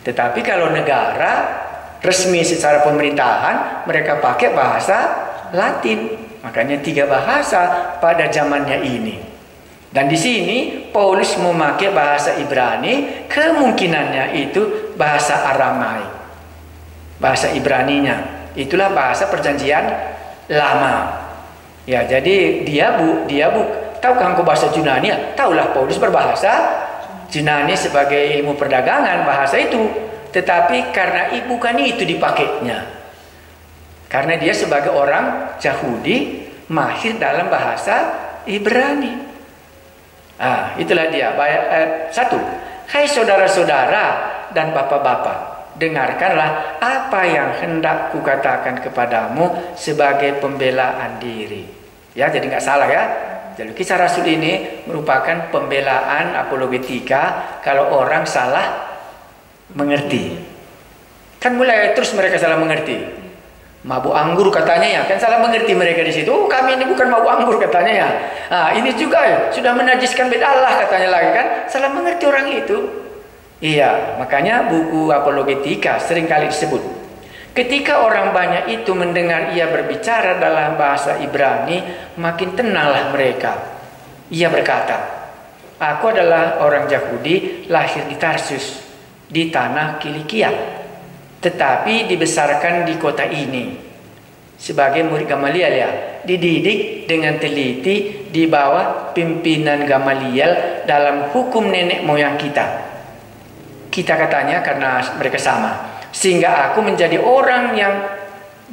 Tetapi kalau negara resmi secara pemerintahan, mereka pakai bahasa Latin. Makanya 3 bahasa pada zamannya ini. Dan di sini Paulus memakai bahasa Ibrani, kemungkinannya itu bahasa Aramaik. Bahasa Ibraninya itulah bahasa perjanjian lama. Ya, jadi dia tahukah engkau bahasa Yunani? Ya, tahulah Paulus berbahasa Yunani sebagai ilmu perdagangan, bahasa itu. Tetapi karena bukan itu dipakainya. Karena dia sebagai orang Yahudi mahir dalam bahasa Ibrani. Itulah dia. Ayat 1. Hai saudara-saudara dan bapak-bapak, dengarkanlah apa yang hendak kukatakan kepadamu sebagai pembelaan diri. Ya, jadi nggak salah ya. Jadi kisah Rasul ini merupakan pembelaan apologetika kalau orang salah mengerti. Kan mulai terus mereka salah mengerti. Mabuk anggur katanya ya, kan salah mengerti mereka di situ. Oh, kami ini bukan mabuk anggur katanya ya. Ini juga ya, sudah menajiskan bait Allah katanya lagi kan. Salah mengerti orang itu. Iya, makanya buku apologetika seringkali disebut. Ketika orang banyak itu mendengar ia berbicara dalam bahasa Ibrani, makin tenanglah mereka. Ia berkata, aku adalah orang Yahudi lahir di Tarsus, di tanah Kilikia, tetapi dibesarkan di kota ini sebagai murid Gamaliel ya, dididik dengan teliti di bawah pimpinan Gamaliel dalam hukum nenek moyang kita. Kita katanya karena mereka sama, sehingga aku menjadi orang yang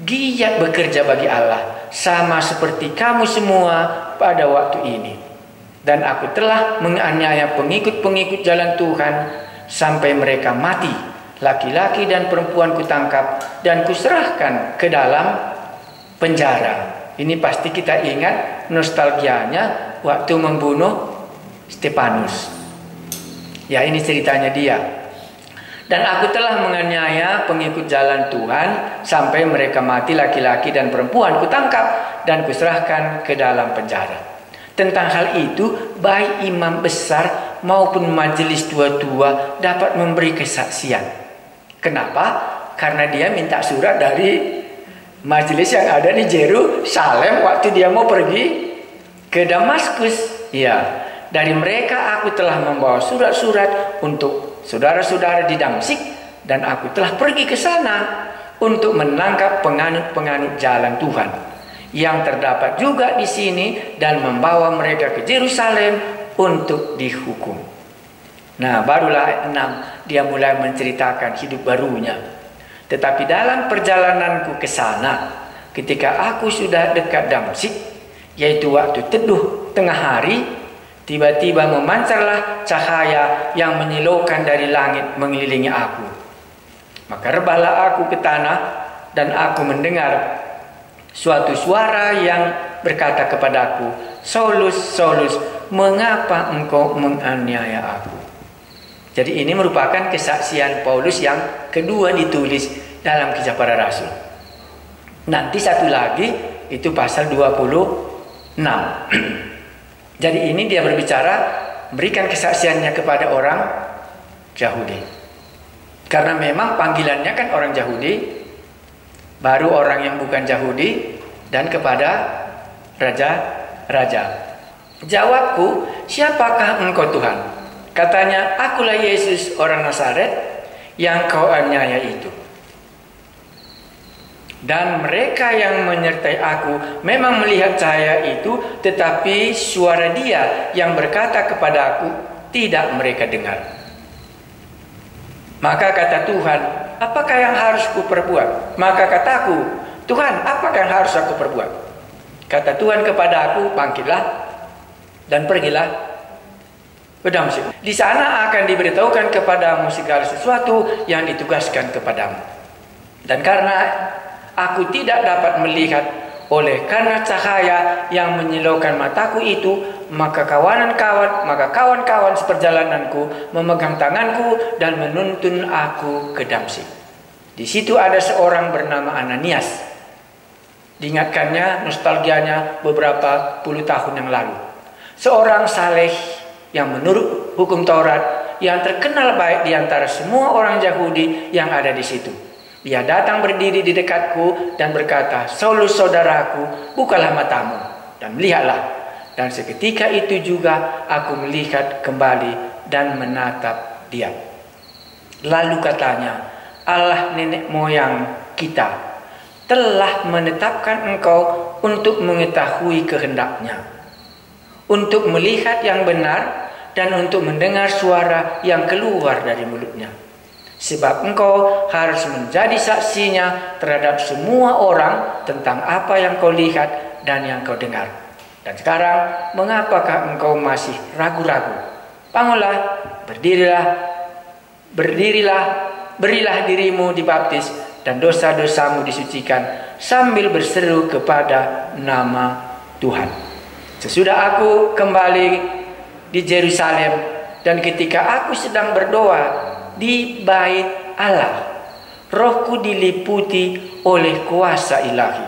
giat bekerja bagi Allah, sama seperti kamu semua pada waktu ini. Dan aku telah menganiaya pengikut-pengikut jalan Tuhan sampai mereka mati. Laki-laki dan perempuan kutangkap dan kuserahkan ke dalam penjara. Ini pasti kita ingat nostalgianya waktu membunuh Stefanus. Ya, ini ceritanya dia. Dan aku telah menganiaya pengikut jalan Tuhan sampai mereka mati, laki-laki dan perempuan kutangkap dan kuserahkan ke dalam penjara. Tentang hal itu, baik imam besar maupun majelis tua-tua dapat memberi kesaksian. Kenapa? Karena dia minta surat dari majelis yang ada di Yerusalem waktu dia mau pergi ke Damaskus. Ya, dari mereka aku telah membawa surat-surat untuk saudara-saudara di Damsyik, dan aku telah pergi ke sana untuk menangkap penganut-penganut jalan Tuhan yang terdapat juga di sini dan membawa mereka ke Yerusalem untuk dihukum. Nah, barulah ayat 6 dia mulai menceritakan hidup barunya. Tetapi dalam perjalananku ke sana, ketika aku sudah dekat Damsyik, yaitu waktu teduh tengah hari, Tiba-tiba memancarlah cahaya yang menyilaukan dari langit mengelilingi aku. Maka rebahlah aku ke tanah, dan aku mendengar suatu suara yang berkata kepadaku, Saulus, Saulus, mengapa engkau menganiaya aku? Jadi ini merupakan kesaksian Paulus yang kedua ditulis dalam Kisah Para Rasul. Nanti satu lagi itu pasal 26. Jadi ini dia berbicara, berikan kesaksiannya kepada orang Yahudi. Karena memang panggilannya kan orang Yahudi, baru orang yang bukan Yahudi, dan kepada raja-raja. Jawabku, siapakah engkau Tuhan? Katanya, akulah Yesus orang Nazaret yang kau aniaya itu. Dan mereka yang menyertai aku memang melihat cahaya itu, tetapi suara dia yang berkata kepada aku tidak mereka dengar. Maka kata Tuhan, apakah yang harus kuperbuat? Maka kataku, Tuhan, apakah yang harus aku perbuat? Kata Tuhan kepada aku, bangkitlah dan pergilah ke Damsyik. Di sana akan diberitahukan kepadamu segala sesuatu yang ditugaskan kepadamu. Dan karena aku tidak dapat melihat oleh karena cahaya yang menyilaukan mataku itu, maka kawan-kawan seperjalananku memegang tanganku dan menuntun aku ke Damsyik. Di situ ada seorang bernama Ananias. Diingatkannya, nostalgianya beberapa puluh tahun yang lalu. Seorang saleh yang menurut hukum Taurat, yang terkenal baik di antara semua orang Yahudi yang ada di situ. Dia datang berdiri di dekatku dan berkata, Saulus saudaraku, bukalah matamu dan melihatlah. Dan seketika itu juga aku melihat kembali dan menatap dia. Lalu katanya, Allah nenek moyang kita telah menetapkan engkau untuk mengetahui kehendaknya, untuk melihat yang benar dan untuk mendengar suara yang keluar dari mulutnya. Sebab engkau harus menjadi saksinya terhadap semua orang tentang apa yang kau lihat dan yang kau dengar. Dan sekarang, mengapakah engkau masih ragu-ragu? Bangunlah, berilah dirimu dibaptis, dan dosa-dosamu disucikan, sambil berseru kepada nama Tuhan. Sesudah aku kembali di Yerusalem, dan ketika aku sedang berdoa di bait Allah, rohku diliputi oleh kuasa ilahi.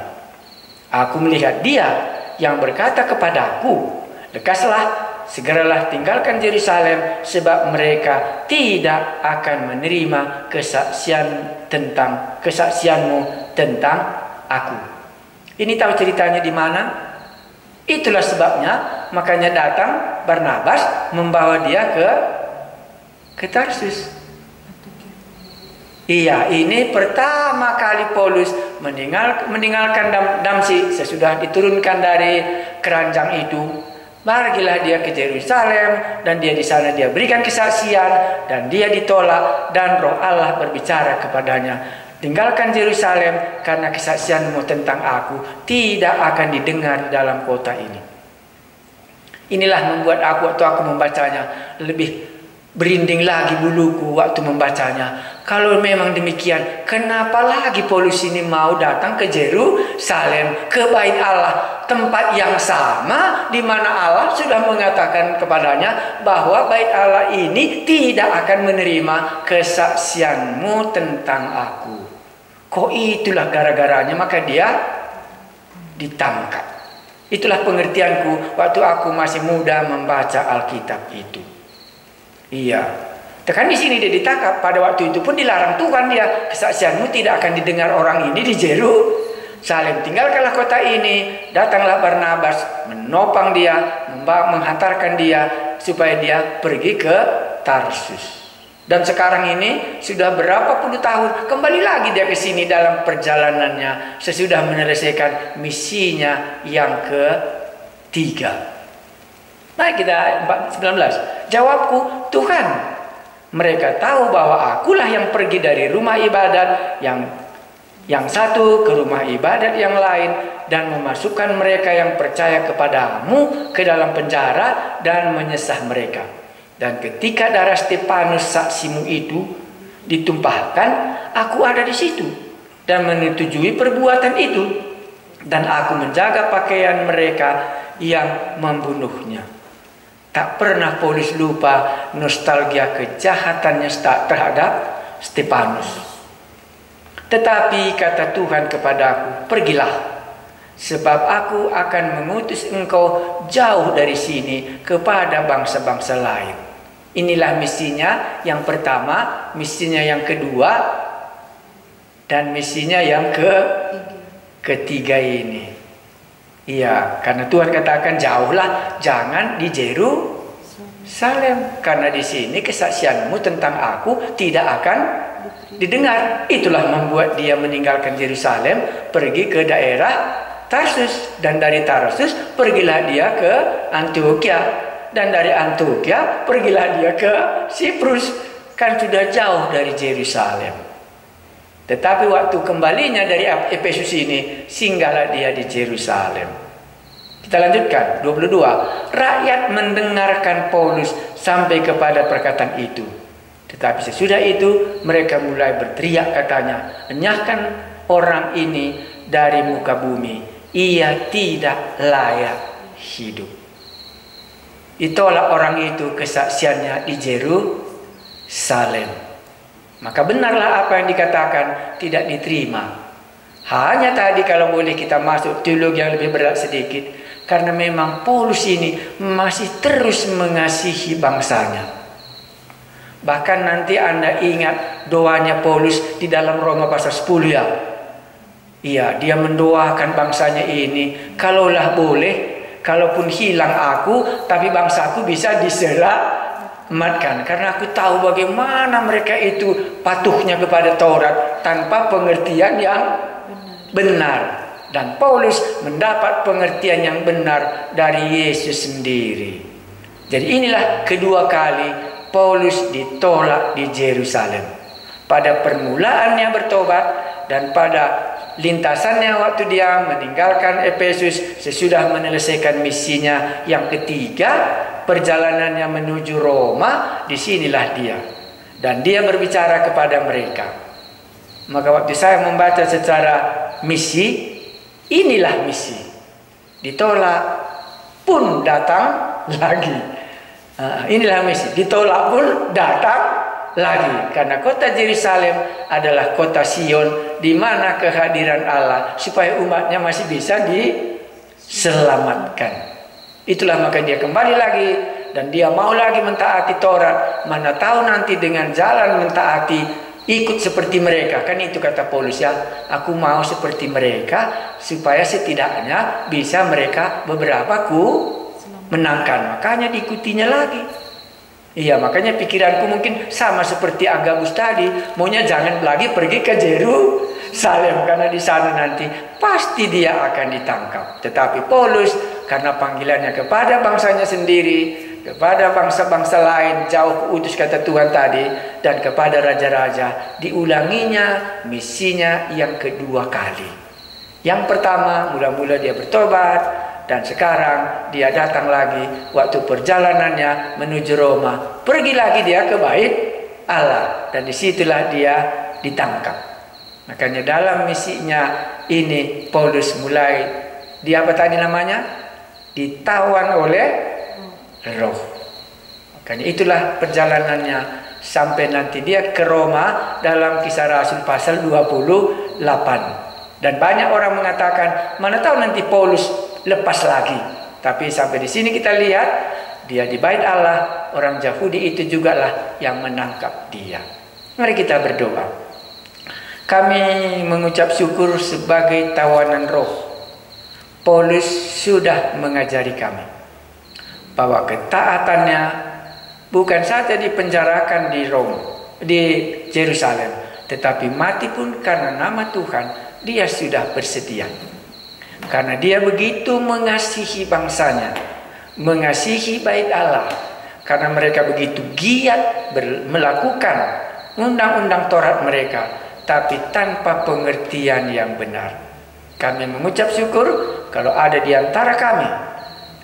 Aku melihat dia yang berkata kepadaku, lekaslah, segeralah tinggalkan Yerusalem, sebab mereka tidak akan menerima kesaksianmu tentang aku. Ini tahu ceritanya di mana? Itulah sebabnya makanya datang Barnabas membawa dia ke Tarsus. Iya, ini pertama kali Paulus meninggalkan Damsyik sesudah diturunkan dari keranjang itu. Pergilah dia ke Yerusalem, dan dia di sana dia berikan kesaksian, dan dia ditolak, dan Roh Allah berbicara kepadanya, tinggalkan Yerusalem karena kesaksianmu tentang aku tidak akan didengar dalam kota ini. Inilah membuat waktu aku membacanya lebih berinding lagi buluku waktu membacanya. Kalau memang demikian, kenapa lagi Paulus ini mau datang ke Yerusalem, ke bait Allah, tempat yang sama di mana Allah sudah mengatakan kepadanya bahwa bait Allah ini tidak akan menerima kesaksianmu tentang aku. Kok itulah gara-garanya maka dia ditangkap. Itulah pengertianku waktu aku masih muda membaca Alkitab itu. Iya. Tekan di sini dia ditangkap. Pada waktu itu pun dilarang Tuhan dia, kesaksianmu tidak akan didengar orang ini di Yerusalem. Tinggalkanlah kota ini. Datanglah Barnabas menopang dia, menghantarkan dia supaya dia pergi ke Tarsus. Dan sekarang ini sudah berapa puluh tahun kembali lagi dia ke sini dalam perjalanannya sesudah menyelesaikan misinya yang ketiga. Mari kita 19. Jawabku, Tuhan, mereka tahu bahwa akulah yang pergi dari rumah ibadat yang Yang satu ke rumah ibadat yang lain dan memasukkan mereka yang percaya kepadamu ke dalam penjara dan menyesah mereka. Dan ketika darah Stefanus saksimu itu ditumpahkan, aku ada di situ dan menyetujui perbuatan itu, dan aku menjaga pakaian mereka yang membunuhnya. Tak pernah Paulus lupa nostalgia kejahatannya terhadap Stefanus. Tetapi kata Tuhan kepadaku, pergilah, sebab aku akan mengutus engkau jauh dari sini kepada bangsa-bangsa lain. Inilah misinya yang pertama, misinya yang kedua, dan misinya yang ketiga ini. Iya, karena Tuhan katakan jauhlah, jangan di Yerusalem, karena di sini kesaksianmu tentang aku tidak akan didengar. Itulah membuat dia meninggalkan Yerusalem, pergi ke daerah Tarsus, dan dari Tarsus pergilah dia ke Antioquia, dan dari Antioquia pergilah dia ke Siprus. Kan sudah jauh dari Yerusalem. Tetapi waktu kembalinya dari Efesus ini, singgahlah dia di Yerusalem. Kita lanjutkan 22. Rakyat mendengarkan Paulus sampai kepada perkataan itu. Tetapi sesudah itu mereka mulai berteriak, katanya, enyahkan orang ini dari muka bumi, ia tidak layak hidup. Ditolak orang itu kesaksiannya di Yerusalem. Maka benarlah apa yang dikatakan, tidak diterima. Hanya tadi kalau boleh kita masuk teologi yang lebih berat sedikit, karena memang Paulus ini masih terus mengasihi bangsanya. Bahkan nanti Anda ingat doanya Paulus di dalam Roma pasal 10 ya. Iya, dia mendoakan bangsanya ini, kalaulah boleh, kalaupun hilang aku, tapi bangsaku bisa diselamatkan. Karena aku tahu bagaimana mereka itu patuhnya kepada Taurat tanpa pengertian yang benar. Dan Paulus mendapat pengertian yang benar dari Yesus sendiri. Jadi inilah kedua kali Paulus ditolak di Yerusalem. Pada permulaannya bertobat, dan pada lintasannya waktu dia meninggalkan Efesus sesudah menyelesaikan misinya yang ketiga, perjalanannya menuju Roma, disinilah dia. Dan dia berbicara kepada mereka. Maka waktu saya membaca secara misi, inilah misi. Ditolak pun datang lagi. Inilah misi, ditolak pun datang lagi. Karena kota Yerusalem adalah kota Sion, di mana kehadiran Allah supaya umatnya masih bisa diselamatkan. Itulah maka dia kembali lagi, dan dia mau lagi mentaati Taurat. Mana tahu nanti dengan jalan mentaati ikut seperti mereka. Kan itu kata Paulus ya, aku mau seperti mereka supaya setidaknya bisa mereka beberapa menangkan. Makanya diikutinya lagi. Iya, makanya pikiranku mungkin sama seperti Agabus tadi, maunya jangan lagi pergi ke Yerusalem, karena di sana nanti pasti dia akan ditangkap. Tetapi Paulus karena panggilannya kepada bangsanya sendiri, kepada bangsa-bangsa lain, jauh utus kata Tuhan tadi, dan kepada raja-raja, diulanginya misinya yang kedua kali. Yang pertama mula-mula dia bertobat, dan sekarang dia datang lagi waktu perjalanannya menuju Roma. Pergi lagi dia ke bait Allah, dan disitulah dia ditangkap. Makanya dalam misinya ini Paulus mulai apa tadi namanya? Ditawan oleh Roh. Makanya itulah perjalanannya sampai nanti dia ke Roma dalam Kisah Rasul pasal 28. Dan banyak orang mengatakan, mana tahu nanti Paulus lepas lagi. Tapi sampai di sini kita lihat dia di bait Allah, orang Yahudi itu jugalah yang menangkap dia. Mari kita berdoa. Kami mengucap syukur sebagai tawanan roh. Paulus sudah mengajari kami bahwa ketaatannya bukan saja dipenjarakan di Roma, di Yerusalem, tetapi mati pun karena nama Tuhan dia sudah bersedia. Karena dia begitu mengasihi bangsanya, mengasihi bait Allah, karena mereka begitu giat melakukan undang-undang Taurat mereka, tapi tanpa pengertian yang benar. Kami mengucap syukur kalau ada di antara kami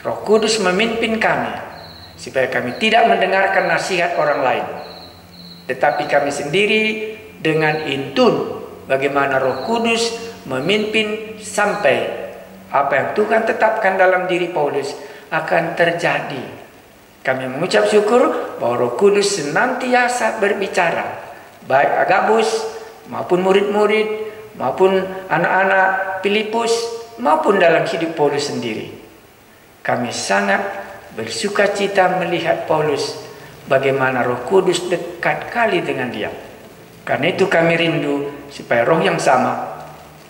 Roh Kudus memimpin kami, supaya kami tidak mendengarkan nasihat orang lain, tetapi kami sendiri dengan intun bagaimana Roh Kudus memimpin sampai apa yang Tuhan tetapkan dalam diri Paulus akan terjadi. Kami mengucap syukur bahwa Roh Kudus senantiasa berbicara, baik Agabus maupun murid-murid maupun anak-anak Filipus maupun dalam hidup Paulus sendiri. Kami sangat bersuka cita melihat Paulus bagaimana Roh Kudus dekat kali dengan dia. Karena itu kami rindu supaya Roh yang sama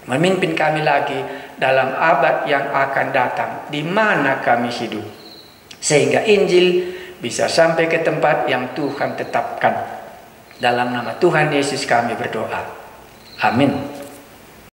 memimpin kami lagi dalam abad yang akan datang di mana kami hidup, sehingga Injil bisa sampai ke tempat yang Tuhan tetapkan. Dalam nama Tuhan Yesus kami berdoa. Amin.